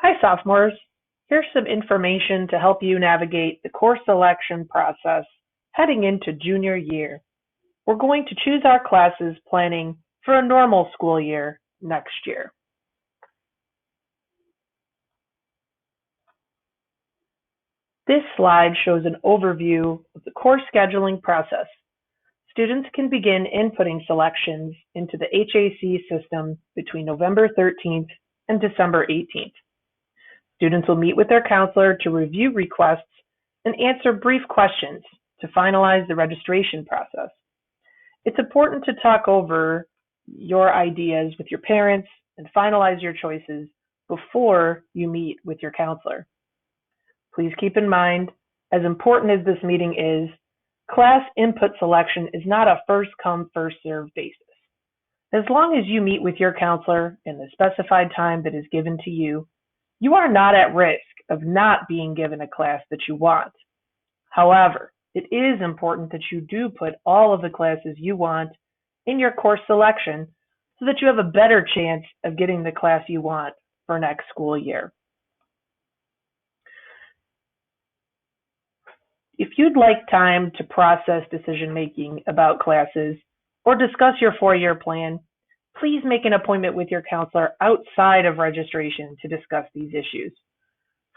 Hi, sophomores. Here's some information to help you navigate the course selection process heading into junior year. We're going to choose our classes planning for a normal school year next year. This slide shows an overview of the course scheduling process. Students can begin inputting selections into the HAC system between November 13th and December 18th. Students will meet with their counselor to review requests and answer brief questions to finalize the registration process. It's important to talk over your ideas with your parents and finalize your choices before you meet with your counselor. Please keep in mind, as important as this meeting is, class input selection is not a first-come, first-served basis. As long as you meet with your counselor in the specified time that is given to you, you are not at risk of not being given a class that you want. However, it is important that you do put all of the classes you want in your course selection so that you have a better chance of getting the class you want for next school year. If you'd like time to process decision-making about classes or discuss your four-year plan, please make an appointment with your counselor outside of registration to discuss these issues.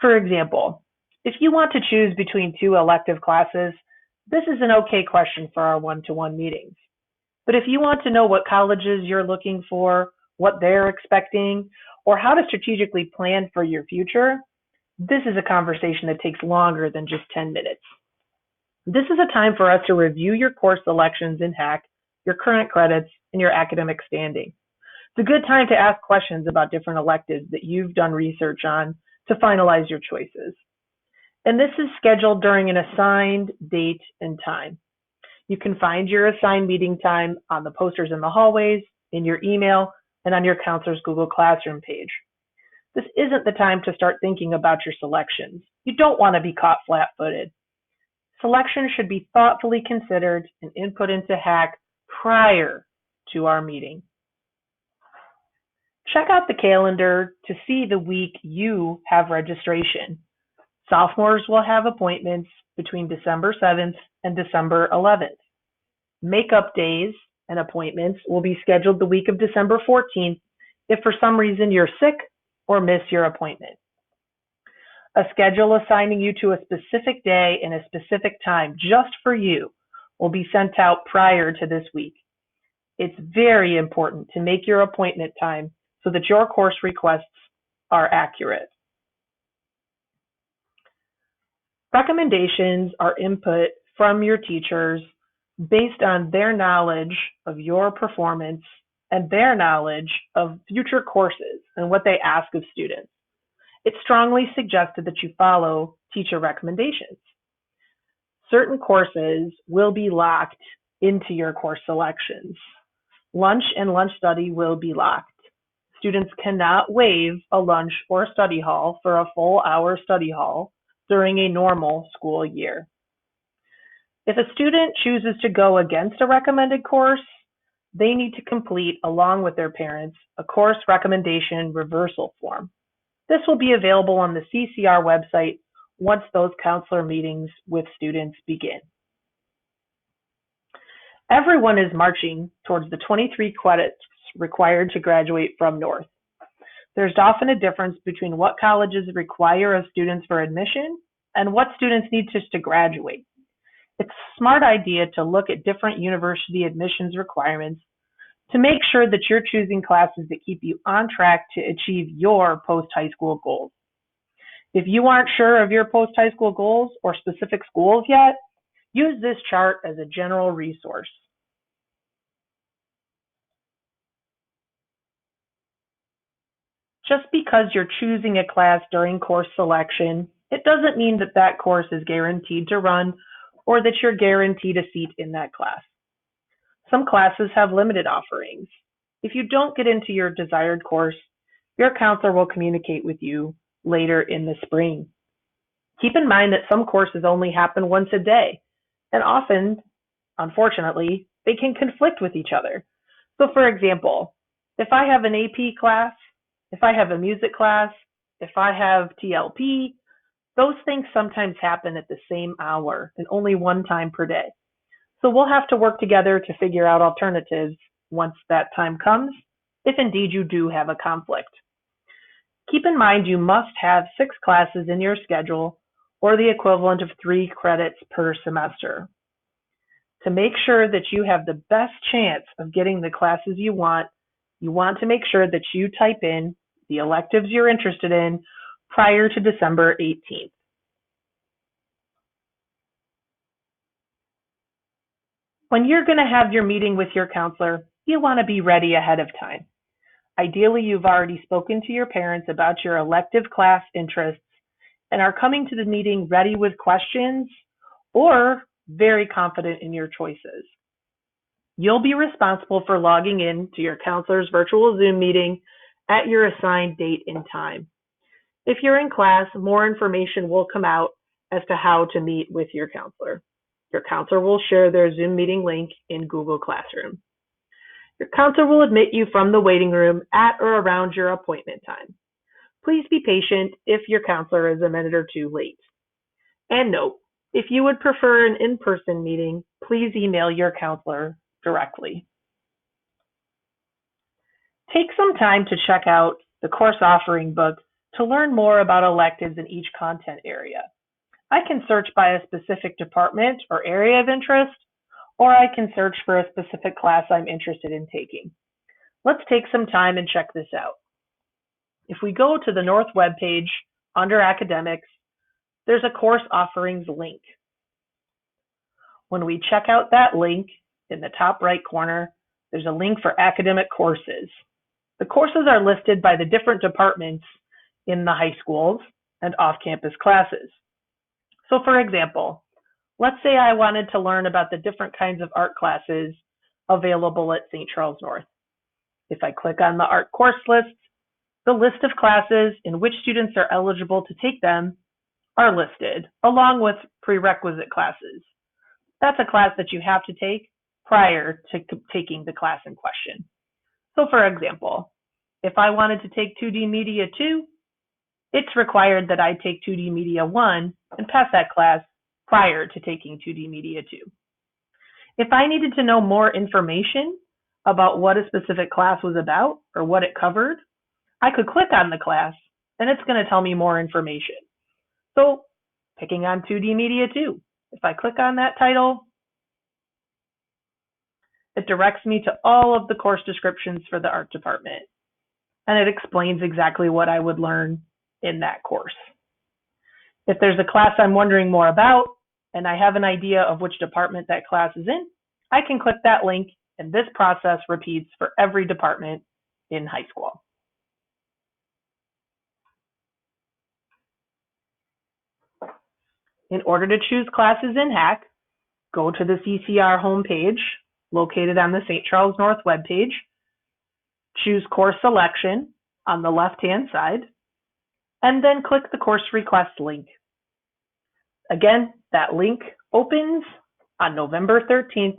For example, if you want to choose between two elective classes, this is an okay question for our one-to-one meetings. But if you want to know what colleges you're looking for, what they're expecting, or how to strategically plan for your future, this is a conversation that takes longer than just 10 minutes. This is a time for us to review your course selections in HAC, your current credits, and your academic standing. It's a good time to ask questions about different electives that you've done research on to finalize your choices. And this is scheduled during an assigned date and time. You can find your assigned meeting time on the posters in the hallways, in your email, and on your counselor's Google Classroom page. This isn't the time to start thinking about your selections. You don't want to be caught flat-footed. Selection should be thoughtfully considered and input into HAC prior to our meeting. Check out the calendar to see the week you have registration. Sophomores will have appointments between December 7th and December 11th. Makeup days and appointments will be scheduled the week of December 14th if for some reason you're sick or miss your appointment. A schedule assigning you to a specific day and a specific time just for you will be sent out prior to this week. It's very important to make your appointment time so that your course requests are accurate. Recommendations are input from your teachers based on their knowledge of your performance and their knowledge of future courses and what they ask of students. It's strongly suggested that you follow teacher recommendations. Certain courses will be locked into your course selections. Lunch and lunch study will be locked. Students cannot waive a lunch or study hall for a full hour study hall during a normal school year. If a student chooses to go against a recommended course, they need to complete, along with their parents, a course recommendation reversal form. This will be available on the CCR website once those counselor meetings with students begin. Everyone is marching towards the 23 credits required to graduate from North. There's often a difference between what colleges require of students for admission and what students need just to graduate. It's a smart idea to look at different university admissions requirements to make sure that you're choosing classes that keep you on track to achieve your post-high school goals. If you aren't sure of your post-high school goals or specific schools yet, use this chart as a general resource. Just because you're choosing a class during course selection, it doesn't mean that that course is guaranteed to run or that you're guaranteed a seat in that class. Some classes have limited offerings. If you don't get into your desired course, your counselor will communicate with you later in the spring. Keep in mind that some courses only happen once a day, and often, unfortunately, they can conflict with each other. So for example, if I have an AP class, if I have a music class, If I have TLP, those things sometimes happen at the same hour and only one time per day. So we'll have to work together to figure out alternatives once that time comes, if indeed you do have a conflict. Keep in mind you must have 6 classes in your schedule, or the equivalent of 3 credits per semester. To make sure that you have the best chance of getting the classes you want to make sure that you type in the electives you're interested in prior to December 18th. When you're going to have your meeting with your counselor, you want to be ready ahead of time. Ideally, you've already spoken to your parents about your elective class interests and are coming to the meeting ready with questions or very confident in your choices. You'll be responsible for logging in to your counselor's virtual Zoom meeting at your assigned date and time. If you're in class, more information will come out as to how to meet with your counselor. Your counselor will share their Zoom meeting link in Google Classroom. Your counselor will admit you from the waiting room at or around your appointment time. Please be patient if your counselor is a minute or two late. And note, if you would prefer an in-person meeting, please email your counselor directly. Take some time to check out the course offering book to learn more about electives in each content area. I can search by a specific department or area of interest, or I can search for a specific class I'm interested in taking. Let's take some time and check this out. If we go to the North webpage under Academics, there's a course offerings link. When we check out that link, in the top right corner, there's a link for academic courses. The courses are listed by the different departments in the high schools and off-campus classes. So for example, let's say I wanted to learn about the different kinds of art classes available at St. Charles North. If I click on the art course list, the list of classes in which students are eligible to take them are listed, along with prerequisite classes. That's a class that you have to take prior to taking the class in question. So for example, if I wanted to take 2D Media 2, it's required that I take 2D Media 1 and pass that class prior to taking 2D Media 2. If I needed to know more information about what a specific class was about or what it covered, I could click on the class and it's going to tell me more information. So picking on 2D Media 2, if I click on that title, it directs me to all of the course descriptions for the art department, and it explains exactly what I would learn in that course. If there's a class I'm wondering more about, and I have an idea of which department that class is in, I can click that link, and this process repeats for every department in high school. In order to choose classes in HAC, go to the CCR homepage located on the St. Charles North webpage, choose Course Selection on the left-hand side, and then click the Course Request link. Again, that link opens on November 13th,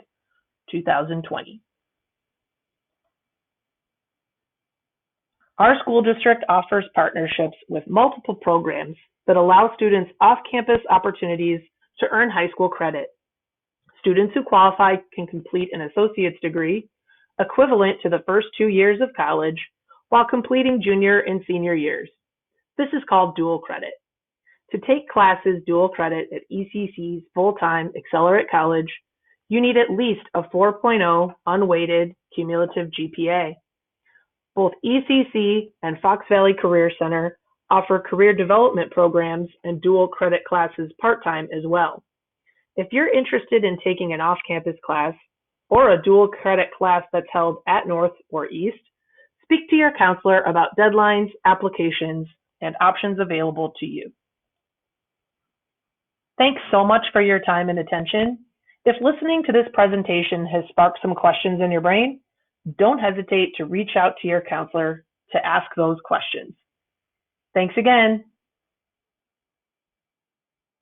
2020. Our school district offers partnerships with multiple programs that allow students off-campus opportunities to earn high school credit. Students who qualify can complete an associate's degree, equivalent to the first 2 years of college, while completing junior and senior years. This is called dual credit. To take classes dual credit at ECC's full-time Accelerate College, you need at least a 4.0 unweighted cumulative GPA. Both ECC and Fox Valley Career Center offer career development programs and dual credit classes part-time as well. If you're interested in taking an off-campus class or a dual credit class that's held at North or East, speak to your counselor about deadlines, applications, and options available to you. Thanks so much for your time and attention. If listening to this presentation has sparked some questions in your brain, don't hesitate to reach out to your counselor to ask those questions. Thanks again.